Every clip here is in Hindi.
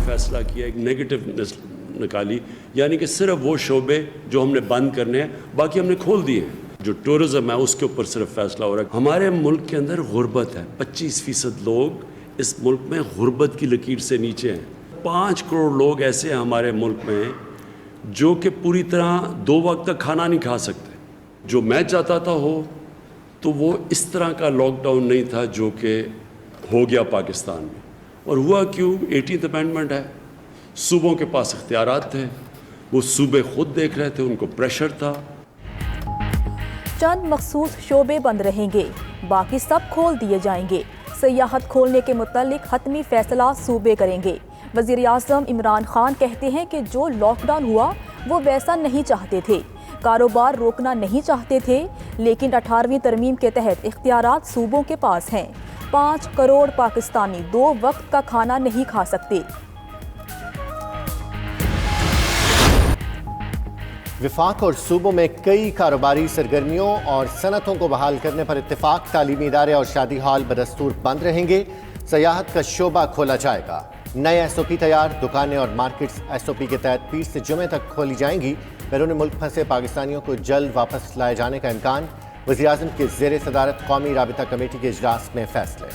फ़ैसला किया, एक नेगेटिव निकाली, यानी कि सिर्फ वो शोबे जो हमने बंद करने हैं, बाकी हमने खोल दिए हैं। जो टूरिज़्म है उसके ऊपर सिर्फ फैसला हो रहा है। हमारे मुल्क के अंदर गुर्बत है, 25% लोग इस मुल्क में गुर्बत की लकीर से नीचे हैं। 5 करोड़ लोग ऐसे हैं हमारे मुल्क में जो कि पूरी तरह 2 वक्त का खाना नहीं खा सकते। जो मैं चाहता था हो तो वो इस तरह का लॉकडाउन नहीं था जो कि हो गया पाकिस्तान में। और हुआ क्यों? 18th अमेंडमेंट है, सूबों के पास इख्तियारात थे, वो सूबे खुद देख रहे थे, उनको प्रेशर था। चंद मखसूस शोबे बंद रहेंगे, बाकी सब खोल दिए जाएंगे। सयाहत खोलने के मुतालिक हतमी फैसला सूबे करेंगे। वज़ीर आज़म इमरान खान कहते हैं कि जो लॉकडाउन हुआ वो वैसा नहीं चाहते थे, कारोबार रोकना नहीं चाहते थे, लेकिन 18वीं तरमीम के तहत इख्तियारात सूबों के पास हैं। 5 करोड़ पाकिस्तानी 2 वक्त का खाना नहीं खा सकते। विफाक और सूबों में कई कारोबारी सरगर्मियों और सनतों को बहाल करने पर इत्तेफाक। तालीमी इदारे और शादी हॉल बदस्तूर बंद रहेंगे। सयाहत का शोबा खोला जाएगा। नए SOP तैयार। दुकानें और मार्केट्स SOP के तहत पीर से जुमे तक खोली जाएंगी। बैरून मुल्क फंसे पाकिस्तानियों को जल्द वापस लाए जाने का इम्कान। वज़ीर आज़म के ज़ेर सदारत कौमी राबिता कमेटी के इजलास में फैसले।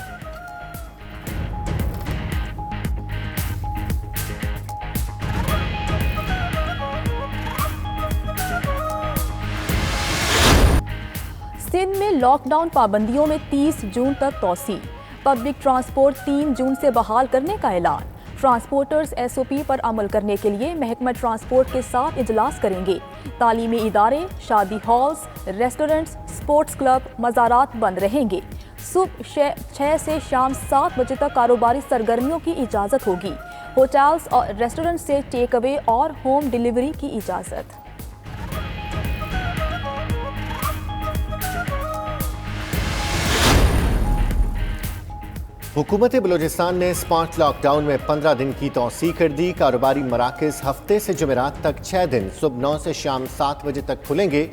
सिंध में लॉकडाउन पाबंदियों में 30 जून तक तोसी। पब्लिक ट्रांसपोर्ट 3 जून से बहाल करने का ऐलान। ट्रांसपोर्टर्स SOP पर अमल करने के लिए महकमा ट्रांसपोर्ट के साथ इजलास करेंगे। तालीमी इदारे, शादी हॉल्स, रेस्टोरेंट्स, स्पोर्ट्स क्लब, मज़ारात बंद रहेंगे। सुबह 6 से शाम 7 बजे तक कारोबारी सरगर्मियों की इजाज़त होगी। होटल्स और रेस्टोरेंट से टेक अवे और होम डिलीवरी की इजाज़त। हुकूमत बलूचिस्तान ने स्मार्ट लॉकडाउन में 15 दिन की तौसी कर दी। कारोबारी मराकज़ हफ्ते से जुमेरात तक 6 दिन सुबह 9 से शाम 7 बजे तक खुलेंगे।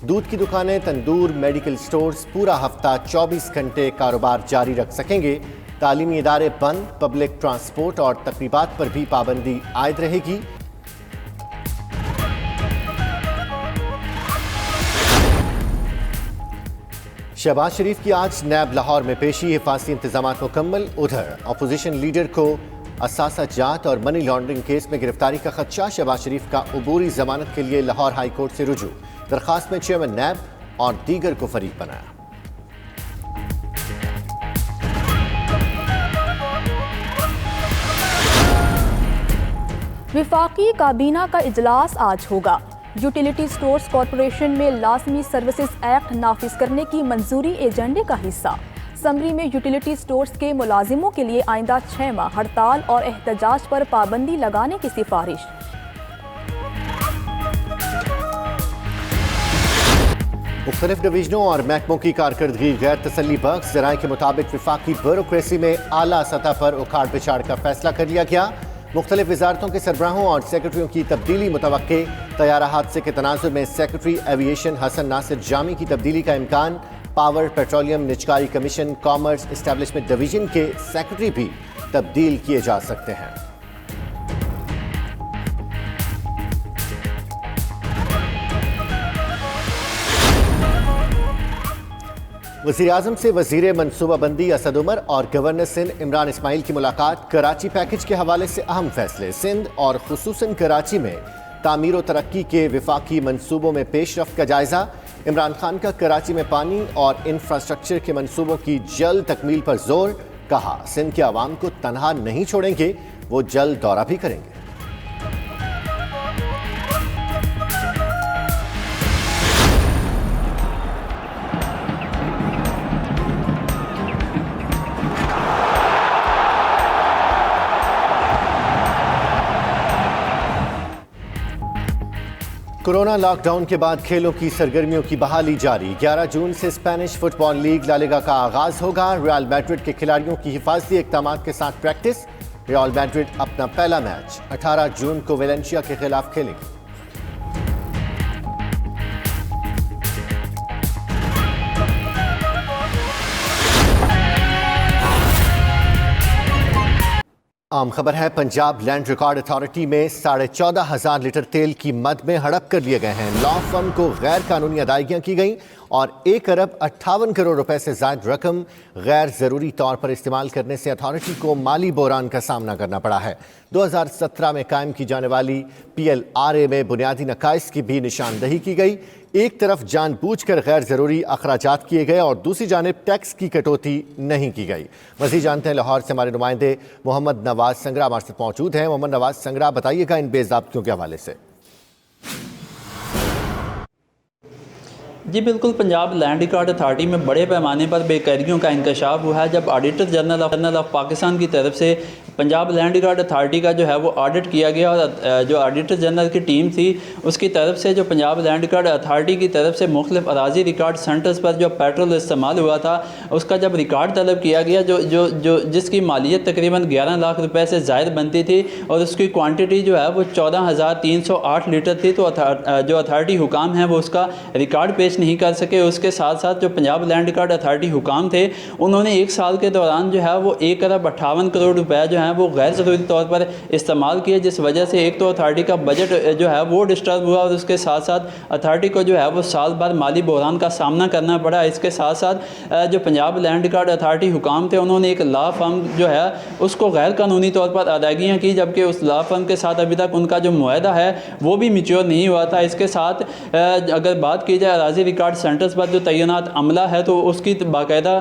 दूध की दुकानें, तंदूर, मेडिकल स्टोर्स पूरा हफ्ता 24 घंटे कारोबार जारी रख सकेंगे। तालीमी इदारे बंद। पब्लिक ट्रांसपोर्ट और तकरीबात पर भी पाबंदी आयद रहेगी। शहबाज शरीफ की आज नैब लाहौर में पेशी। हिफाजती इंतजाम मुकम्मल। उधर अपोजिशन लीडर को असासा जात और मनी लॉन्ड्रिंग केस में गिरफ्तारी का खदशा। शहबाज शरीफ का अबूरी जमानत के लिए लाहौर हाई कोर्ट से रुजू। दरखास्त में चेयरमैन नैब और दीगर को फरीक बनाया। विफाकी काबीना का इजलास आज होगा। यूटिलिटी स्टोर्स कॉरपोरेशन में लाजमी सर्विसेज एक्ट नाफिज करने की मंजूरी एजेंडे का हिस्सा। समरी में यूटिलिटी स्टोर्स के मुलाजिमों के लिए आइंदा 6 माह हड़ताल और एहतजाज पर पाबंदी लगाने की सिफारिश। मुख्तलिफ डिवीजनों और महकमों की कारकर्दगी गैर तसल्ली बख्श। ज़राए के मुताबिक विफाकी ब्यूरोक्रेसी में आला सतह पर उखाड़ पिछाड़ का फैसला कर लिया गया। मुख्तलिफ वजारतों के सरबराहों और सेक्रेटरियों की तब्दीली मुतवक्के। तैयारा हादसे के तनाजुर में सेक्रेटरी एविएशन हसन नासिर जामी की तब्दीली का इम्कान। पावर, पेट्रोलियम, निजकारी कमीशन, कॉमर्स एस्टेब्लिशमेंट डिवीजन के सेक्रेटरी भी तब्दील किए जा सकते हैं। वज़ीर आज़म से वज़ीर मनसूबाबंदी असद उमर और गवर्नर सिंध इमरान इस्माइल की मुलाकात। कराची पैकेज के हवाले से अहम फैसले। सिंध और खुसूसन कराची में तामीर व तरक्की के विफाकी मनसूबों में पेशरफ्त का जायजा। इमरान खान का कराची में पानी और इंफ्रास्ट्रक्चर के मनसूबों की जल्द तकमील पर जोर। कहा, सिंध के अवाम को तनहा नहीं छोड़ेंगे, वो जल्द दौरा भी करेंगे। कोरोना लॉकडाउन के बाद खेलों की सरगर्मियों की बहाली जारी। 11 जून से Spanish football league La Liga का आगाज होगा। रियल मैड्रिड के खिलाड़ियों की हिफाजती इक़दाम के साथ प्रैक्टिस। रियल मैड्रिड अपना पहला मैच 18 जून को वेलेंशिया के खिलाफ खेलेगी। आम खबर है, पंजाब लैंड रिकॉर्ड अथॉरिटी में 14,500 लीटर तेल की मद में हड़प कर लिए गए हैं। लॉ फर्म को गैर कानूनी अदायगियां की गई और 1 अरब 58 करोड़ रुपए से ज्यादा रकम गैर जरूरी तौर पर इस्तेमाल करने से अथॉरिटी को माली बहरान का सामना करना पड़ा है। 2017 में कायम की जाने वाली PLRA में बुनियादी नकाइस की भी निशानदही की गई। एक तरफ जानबूझकर गैर जरूरी अखराजात किए गए और दूसरी जानिब टैक्स की कटौती नहीं की गई। मज़ीद जानते हैं लाहौर से हमारे नुमाइंदे मोहम्मद नवाज संगरा हमारे साथ मौजूद हैं। मोहम्मद नवाज संगरा, बताइएगा इन बेज़ाब्तियों के हवाले से। जी बिल्कुल, पंजाब लैंड रिकॉर्ड अथॉरिटी में बड़े पैमाने पर बेकारियों का इंकशाफ हुआ है जब ऑडिटर जनरल ऑफ पाकिस्तान की तरफ से पंजाब लैंड रिकॉर्ड अथॉरिटी का जो है वो ऑडिट किया गया और जो ऑडिटर जनरल की टीम थी उसकी तरफ से जो पंजाब लैंड रिकॉर्ड अथॉरिटी की तरफ से मुख्तलिफ अराजी रिकॉर्ड सेंटर्स पर जो पेट्रोल इस्तेमाल हुआ था उसका जब रिकॉर्ड तलब किया गया जो जिसकी मालियत तकरीबन 11 लाख रुपए से ज़ायद बनती थी और उसकी क्वांटिटी जो है वो 14,308 लीटर थी। तो जो अथॉरिटी हुकाम हैं वो उसका रिकॉर्ड पेश नहीं कर सके। उसके साथ साथ जो पंजाब लैंड रिकॉर्ड अथॉरिटी हुकाम थे उन्होंने 1 साल के दौरान जो है वो 1 अरब 58 करोड़ रुपए जो हैं वो गैर ज़रूरी तौर पर इस्तेमाल किए, जिस वजह से एक तो अथॉरिटी का बजट जो है वो डिस्टर्ब हुआ और उसके साथ साथ अथॉरिटी को जो है वो साल भर माली बहरान का सामना करना पड़ा। इसके साथ साथ जो पंजाब लैंड रिकॉर्ड अथॉरिटी हुकाम थे उन्होंने एक लॉ फर्म जो है उसको गैर कानूनी तौर पर अदायगियाँ की, जबकि उस लॉ फर्म के साथ अभी तक उनका जो मुआहदा है वो भी मैच्योर नहीं हुआ था। इसके साथ अगर बात की जाए अराजी रिकॉर्ड सेंटर्स पर जो तैनात अमला है तो उसकी बाकायदा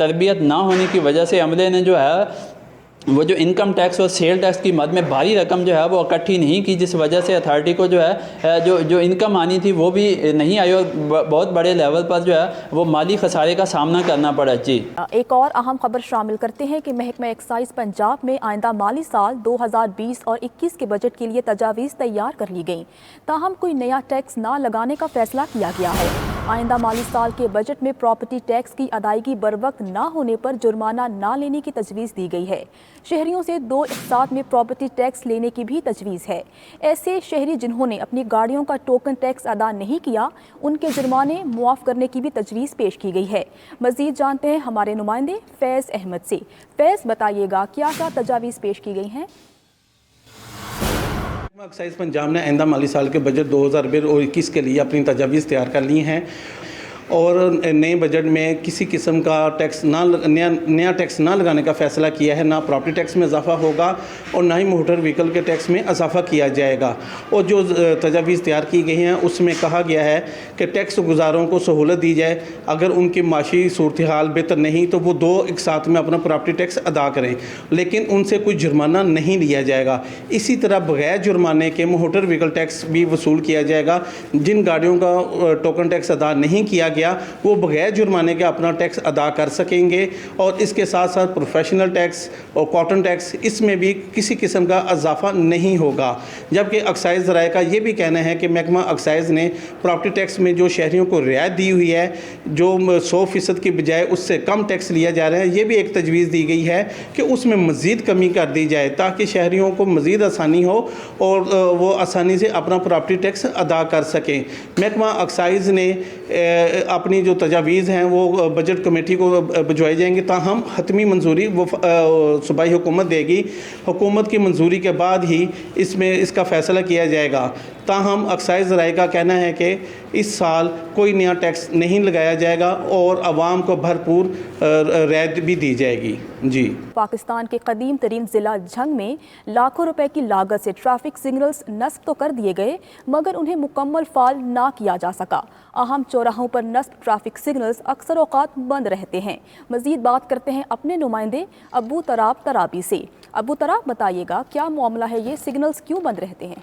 तरबियत ना होने की वजह से अमले ने जो है वो जो इनकम टैक्स और सेल टैक्स की मद में भारी रकम जो है वो इकट्ठी नहीं की, जिस वजह से अथॉरिटी को जो है जो इनकम आनी थी वो भी नहीं आई और बहुत बड़े लेवल पर जो है वो माली खसारे का सामना करना पड़ा। जी एक और अहम खबर शामिल करते हैं कि महकमा एक्साइज पंजाब में आइंदा माली साल 2020 और 21 के बजट के लिए तजावीज़ तैयार कर ली गई, ताहम कोई नया टैक्स ना लगाने का फैसला किया गया है। आइंदा माली साल के बजट में प्रॉपर्टी टैक्स की अदायगी बरवक्त ना होने पर जुर्माना ना लेने की तजवीज़ दी गई है। शहरियों से 2 एक साथ में प्रॉपर्टी टैक्स लेने की भी तजवीज़ है। ऐसे शहरी जिन्होंने अपनी गाड़ियों का टोकन टैक्स अदा नहीं किया उनके जुर्माने मुआफ़ करने की भी तजवीज़ पेश की गई है। मज़ीद जानते हैं हमारे नुमाइंदे फैज़ अहमद से। फैज़, बताइएगा क्या क्या तजावीज़ पेश की गई हैं? एक्साइज पंजाब ने आइंदा माली साल के बजट 2020 और 21 के लिए अपनी तजावीज़ तैयार कर ली हैं और नए बजट में किसी किस्म का टैक्स नया टैक्स ना लगाने का फ़ैसला किया है। ना प्रॉपर्टी टैक्स में इजाफा होगा और ना ही मोटर व्हीकल के टैक्स में इजाफा किया जाएगा। और जो तजावीज़ तैयार की गई हैं उसमें कहा गया है कि टैक्स गुजारों को सहूलत दी जाए, अगर उनकी माशी सूरत हाल बेहतर नहीं तो वो 2 एक साथ में अपना प्रॉपर्टी टैक्स अदा करें, लेकिन उनसे कोई जुर्माना नहीं लिया जाएगा। इसी तरह बगैर जुर्माने के मोटर व्हीकल टैक्स भी वसूल किया जाएगा। जिन गाड़ियों का टोकन टैक्स अदा नहीं किया गया वो बगैर जुर्माने के अपना टैक्स अदा कर सकेंगे। और इसके साथ साथ प्रोफेशनल टैक्स और कॉटन टैक्स इसमें भी किसी किस्म का इजाफा नहीं होगा। जबकि एक्साइज ज़राए का ये भी कहना है कि महकमा एक्साइज ने प्रॉपर्टी टैक्स में जो शहरियों को रियायत दी हुई है, जो 100% की बजाय उससे कम टैक्स लिया जा रहा है, ये भी एक तजवीज़ दी गई है कि उसमें मज़ीद कमी कर दी जाए ताकि शहरियों को मज़ीद आसानी हो और वो आसानी से अपना प्रॉपर्टी टैक्स अदा कर सकें। महकमा एक्साइज ने अपनी जो तजावीज़ हैं वो बजट कमेटी को भिजवाई जाएंगी, ताहम हतमी मंजूरी वो सूबाई हुकूमत देगी। हुकूमत की मंजूरी के बाद ही इसका फ़ैसला किया जाएगा। ताहम एक्साइज ज़राए का कहना है कि इस साल कोई नया टैक्स नहीं लगाया जाएगा और आवाम को भरपूर रियायत भी दी जाएगी। जी पाकिस्तान के कदीम तरीन ज़िला झंग में लाखों रुपए की लागत से ट्रैफिक सिग्नल्स नस्ब तो कर दिए गए मगर उन्हें मुकम्मल फाल ना किया जा सका। अहम चौराहों पर नस्ब ट्रैफिक सिग्नल्स अक्सर औकात बंद रहते हैं। मज़ीद बात करते हैं अपने नुमाइंदे अबू तराब तराबी से। अबू तराब, बताइएगा क्या मामला है, ये सिग्नल्स क्यों बंद रहते हैं?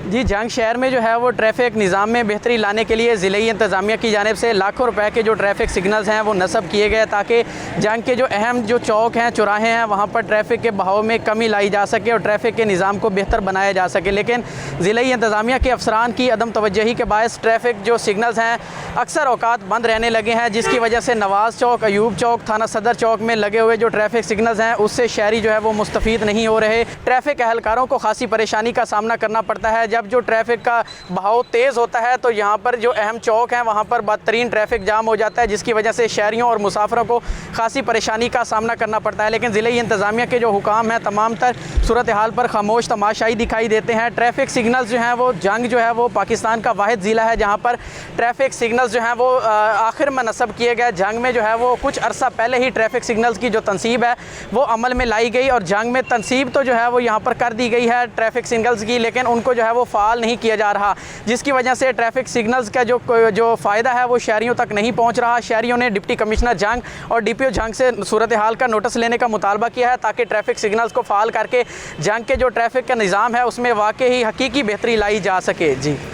जी, जंग शहर में जो है वो ट्रैफिक निज़ाम में बेहतरी लाने के लिए ज़िले इंतज़ामिया की जानिब से लाखों रुपए के जो ट्रैफिक सिग्नल्स हैं वो नस्ब किए गए ताकि जंग के जो अहम जो चौक हैं, चौराहे हैं, वहाँ पर ट्रैफिक के बहाव में कमी लाई जा सके और ट्रैफिक के निज़ाम को बेहतर बनाया जा सके। लेकिन ज़िले इंतज़ामिया के अफसरान की अदम तवज्जोही के बायस ट्रैफिक जो सिग्नल्स हैं अक्सर औकात बंद रहने लगे हैं, जिसकी वजह से नवाज़ चौक, अयूब चौक, थाना सदर चौक में लगे हुए जो ट्रैफिक सिग्नल्स हैं उससे शहरी जो है वो मुस्तफ़ीद नहीं हो रहे। ट्रैफिक अहलकारों को खासी परेशानी का सामना करना पड़ता है जब जब जो ट्रैफिक का बहाव तेज़ होता है तो यहाँ पर जो अहम चौक हैं वहाँ पर बदतरीन ट्रैफिक जाम हो जाता है, जिसकी वजह से शहरियों और मुसाफिरों को खासी परेशानी का सामना करना पड़ता है। लेकिन ज़िले इंतज़ामिया के जो हुकाम हैं तमाम तर सूरत हाल पर खामोश तमाशाई दिखाई देते हैं। ट्रैफिक सिग्नल्स जो हैं वो जंग जो है वो पाकिस्तान का वाहिद ज़िला है जहाँ पर ट्रैफिक सिग्नल्स जो हैं वो आखिर में नस्ब किए गए। जंग में जो है वो कुछ अरसा पहले ही ट्रैफिक सिग्नल्स की जो तनसीब है वो अमल में लाई गई और जंग में तनसीब तो जो है वो यहाँ पर कर दी गई है ट्रैफिक सिग्नल्स की, लेकिन उनको जो है वो फ़ाल नहीं किया जा रहा, जिसकी वजह से ट्रैफिक सिग्नल्स का जो फ़ायदा है वो शहरियों तक नहीं पहुँच रहा। शहरियों ने डिप्टी कमिश्नर जंग और DPO जंग से सूरत हाल का नोटिस लेने का मुतालबा किया है ताकि ट्रैफिक सिग्नल्स को फ़ाल करके जंग के जो ट्रैफिक का निज़ाम है उसमें वाकई ही हकीकी बेहतरी लाई जा सके। जी।